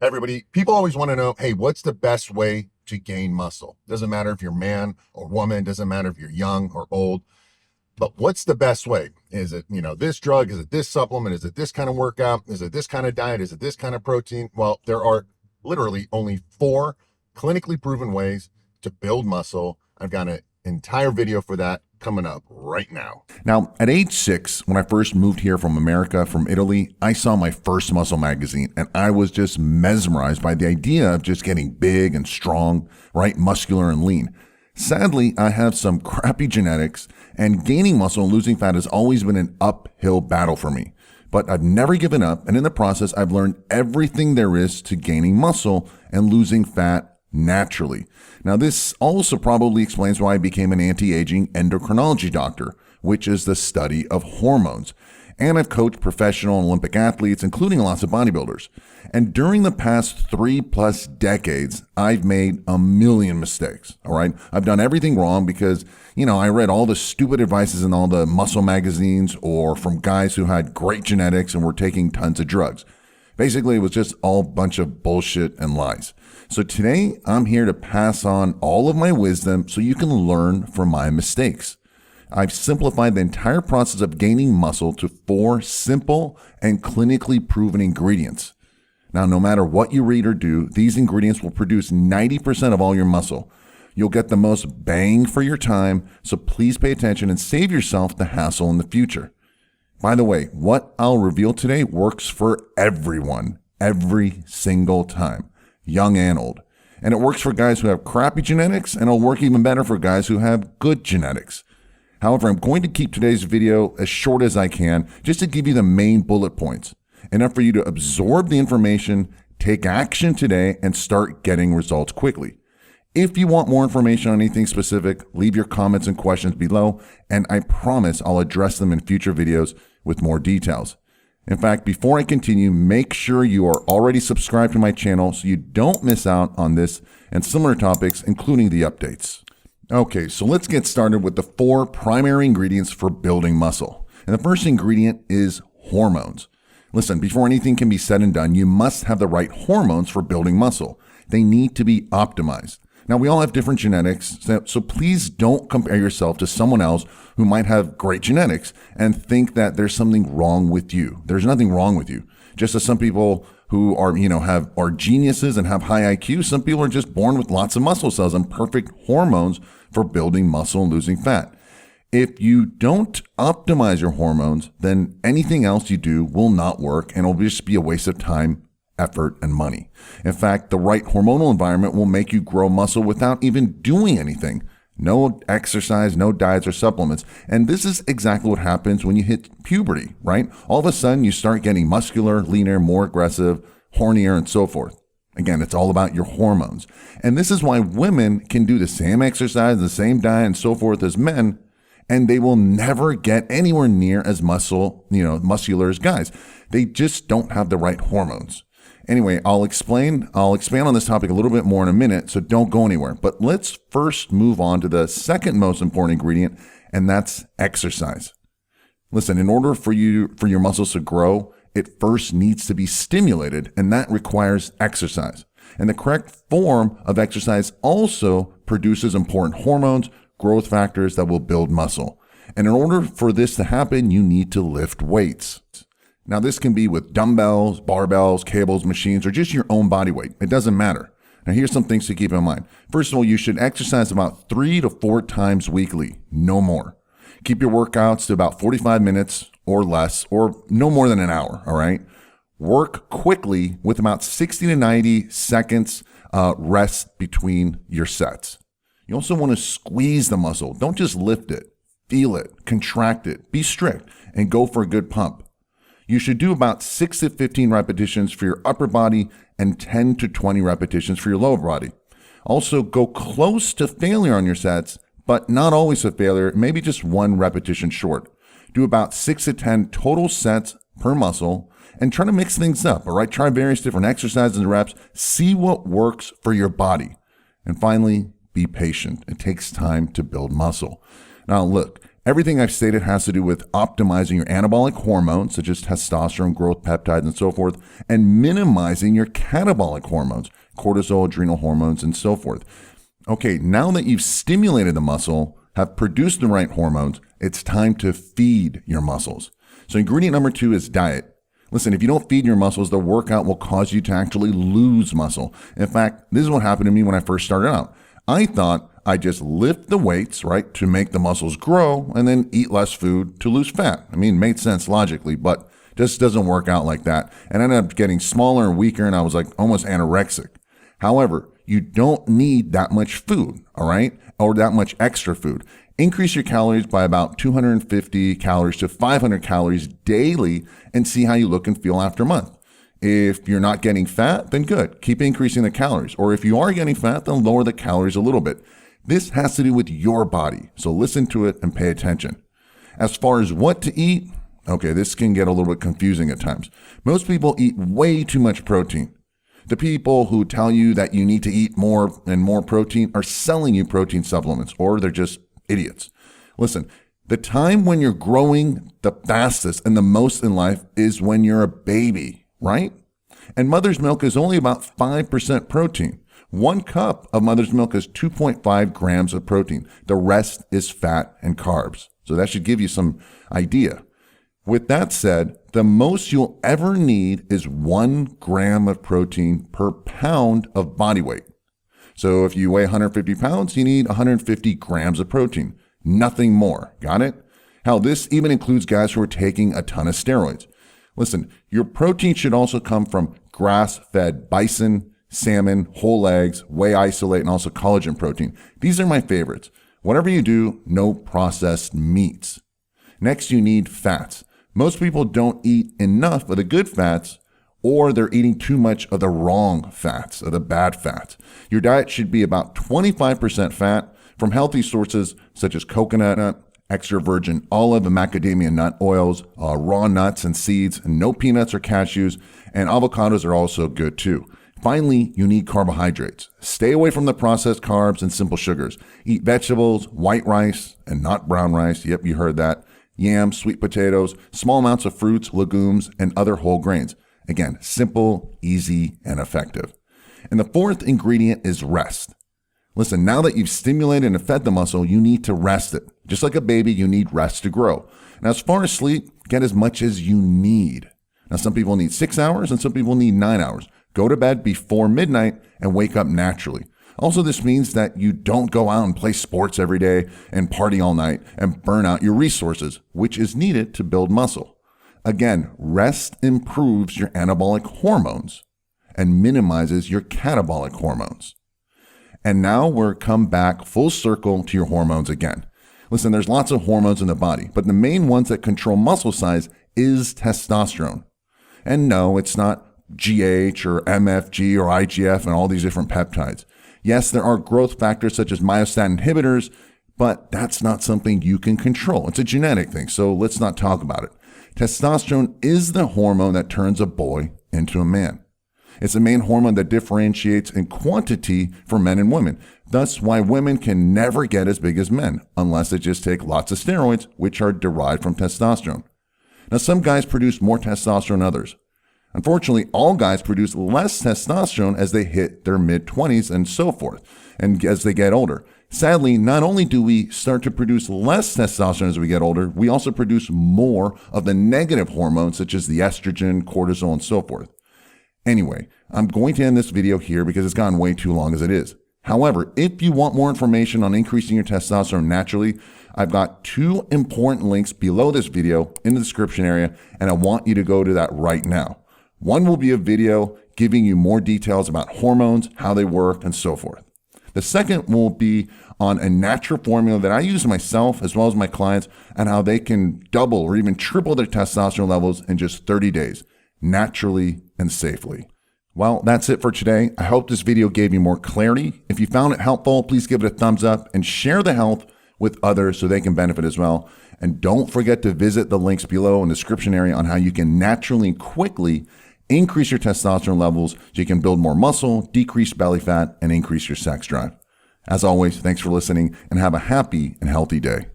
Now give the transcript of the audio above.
Hey, everybody. People always want to know, hey, what's the best way to gain muscle? Doesn't matter if you're man or woman, doesn't matter if you're young or old, but what's the best way? Is it, this drug? Is it this supplement? Is it this kind of workout? Is it this kind of diet? Is it this kind of protein? Well, there are literally only 4 clinically proven ways to build muscle. I've got an entire video for that coming up right now. Now, at age 6, when I first moved here from America, from Italy, I saw my first muscle magazine and I was just mesmerized by the idea of just getting big and strong, right? Muscular and lean. Sadly, I have some crappy genetics and gaining muscle and losing fat has always been an uphill battle for me. But I've never given up, and in the process, I've learned everything there is to gaining muscle and losing fat naturally. Now, this also probably explains why I became an anti-aging endocrinology doctor, which is the study of hormones. And I've coached professional and Olympic athletes, including lots of bodybuilders. And during the past 3+ decades, I've made a million mistakes, all right? I've done everything wrong because, I read all the stupid advices in all the muscle magazines or from guys who had great genetics and were taking tons of drugs. Basically, it was just all a bunch of bullshit and lies. So today, I'm here to pass on all of my wisdom so you can learn from my mistakes. I've simplified the entire process of gaining muscle to 4 simple and clinically proven ingredients. Now, no matter what you read or do, these ingredients will produce 90% of all your muscle. You'll get the most bang for your time, so please pay attention and save yourself the hassle in the future. By the way, what I'll reveal today works for everyone, every single time, young and old. And it works for guys who have crappy genetics, and it'll work even better for guys who have good genetics. However, I'm going to keep today's video as short as I can, just to give you the main bullet points, enough for you to absorb the information, take action today, and start getting results quickly. If you want more information on anything specific, leave your comments and questions below, and I promise I'll address them in future videos with more details. In fact, before I continue, make sure you are already subscribed to my channel so you don't miss out on this and similar topics, including the updates. Okay, so let's get started with the 4 primary ingredients for building muscle. And the first ingredient is hormones. Listen, before anything can be said and done, you must have the right hormones for building muscle. They need to be optimized. Now, we all have different genetics, so please don't compare yourself to someone else who might have great genetics and think that there's something wrong with you. There's nothing wrong with you. Just as some people who are, are geniuses and have high IQ, some people are just born with lots of muscle cells and perfect hormones for building muscle and losing fat. If you don't optimize your hormones, then anything else you do will not work and it'll just be a waste of time, effort, and money. In fact, the right hormonal environment will make you grow muscle without even doing anything. No exercise, no diets or supplements. And this is exactly what happens when you hit puberty, right? All of a sudden you start getting muscular, leaner, more aggressive, hornier, and so forth. Again, it's all about your hormones. And this is why women can do the same exercise, the same diet, and so forth as men, and they will never get anywhere near as muscular as guys. They just don't have the right hormones. Anyway, I'll expand on this topic a little bit more in a minute, so don't go anywhere. But let's first move on to the second most important ingredient, and that's exercise. Listen, in order for your muscles to grow, it first needs to be stimulated, and that requires exercise. And the correct form of exercise also produces important hormones, growth factors that will build muscle. And in order for this to happen, you need to lift weights. Now, this can be with dumbbells, barbells, cables, machines, or just your own body weight. It doesn't matter. Now, here's some things to keep in mind. First of all, you should exercise about 3 to 4 times weekly, no more. Keep your workouts to about 45 minutes or less, or no more than an hour, all right? Work quickly with about 60 to 90 seconds rest between your sets. You also want to squeeze the muscle. Don't just lift it. Feel it, contract it, be strict, and go for a good pump. You should do about 6 to 15 repetitions for your upper body and 10 to 20 repetitions for your lower body. Also, go close to failure on your sets, but not always a failure, maybe just 1 repetition short. Do about 6 to 10 total sets per muscle and try to mix things up, all right? Try various different exercises and reps. See what works for your body. And finally, be patient. It takes time to build muscle. Now, look, Everything I've stated has to do with optimizing your anabolic hormones, such as testosterone, growth peptides, and so forth, and minimizing your catabolic hormones, cortisol, adrenal hormones, and so forth. Okay, now that you've stimulated the muscle, have produced the right hormones, it's time to feed your muscles. So ingredient number 2 is diet. Listen, if you don't feed your muscles, the workout will cause you to actually lose muscle. In fact, this is what happened to me when I first started out. I thought I just lift the weights, right, to make the muscles grow and then eat less food to lose fat. I mean, it made sense logically, but just doesn't work out like that. And I ended up getting smaller and weaker, and I was like almost anorexic. However, you don't need that much food, all right, or that much extra food. Increase your calories by about 250 calories to 500 calories daily and see how you look and feel after a month. If you're not getting fat, then good. Keep increasing the calories. Or if you are getting fat, then lower the calories a little bit. This has to do with your body, so listen to it and pay attention. As far as what to eat, okay, this can get a little bit confusing at times. Most people eat way too much protein. The people who tell you that you need to eat more and more protein are selling you protein supplements, or they're just idiots. Listen, the time when you're growing the fastest and the most in life is when you're a baby, right? And mother's milk is only about 5% protein. 1 cup of mother's milk is 2.5 grams of protein. The rest is fat and carbs. So that should give you some idea. With that said, the most you'll ever need is 1 gram of protein per pound of body weight. So if you weigh 150 pounds, you need 150 grams of protein, nothing more. Got it? Hell, this even includes guys who are taking a ton of steroids. Listen, your protein should also come from grass-fed bison, salmon, whole eggs, whey isolate, and also collagen protein. These are my favorites. Whatever you do, no processed meats. Next, you need fats. Most people don't eat enough of the good fats, or they're eating too much of the wrong fats, or the bad fats. Your diet should be about 25% fat from healthy sources such as coconut, extra virgin olive and macadamia nut oils, raw nuts and seeds, and no peanuts or cashews, and avocados are also good too. Finally, you need carbohydrates. Stay away from the processed carbs and simple sugars. Eat vegetables, white rice, and not brown rice. Yep, you heard that. Yams, sweet potatoes, small amounts of fruits, legumes, and other whole grains. Again, simple, easy, and effective. And the 4th ingredient is rest. Listen, now that you've stimulated and fed the muscle, you need to rest it. Just like a baby, you need rest to grow. Now, as far as sleep, get as much as you need. Now, some people need 6 hours and some people need 9 hours. Go to bed before midnight and wake up naturally. Also, this means that you don't go out and play sports every day and party all night and burn out your resources, which is needed to build muscle. Again, rest improves your anabolic hormones and minimizes your catabolic hormones. And now we're come back full circle to your hormones again. Listen, there's lots of hormones in the body, but the main ones that control muscle size is testosterone. And no, it's not GH or MFG or IGF and all these different peptides. Yes, there are growth factors such as myostatin inhibitors, but that's not something you can control. It's a genetic thing, so let's not talk about it. Testosterone is the hormone that turns a boy into a man. It's the main hormone that differentiates in quantity for men and women. Thus, why women can never get as big as men, unless they just take lots of steroids, which are derived from testosterone. Now, some guys produce more testosterone than others. Unfortunately, all guys produce less testosterone as they hit their mid-20s and so forth, and as they get older. Sadly, not only do we start to produce less testosterone as we get older, we also produce more of the negative hormones such as the estrogen, cortisol, and so forth. Anyway, I'm going to end this video here because it's gotten way too long as it is. However, if you want more information on increasing your testosterone naturally, I've got 2 important links below this video in the description area, and I want you to go to that right now. One will be a video giving you more details about hormones, how they work, and so forth. The second will be on a natural formula that I use myself as well as my clients, and how they can double or even triple their testosterone levels in just 30 days, naturally and safely. Well, that's it for today. I hope this video gave you more clarity. If you found it helpful, please give it a thumbs up and share the health with others so they can benefit as well. And don't forget to visit the links below in the description area on how you can naturally and quickly increase your testosterone levels so you can build more muscle, decrease belly fat, and increase your sex drive. As always, thanks for listening and have a happy and healthy day.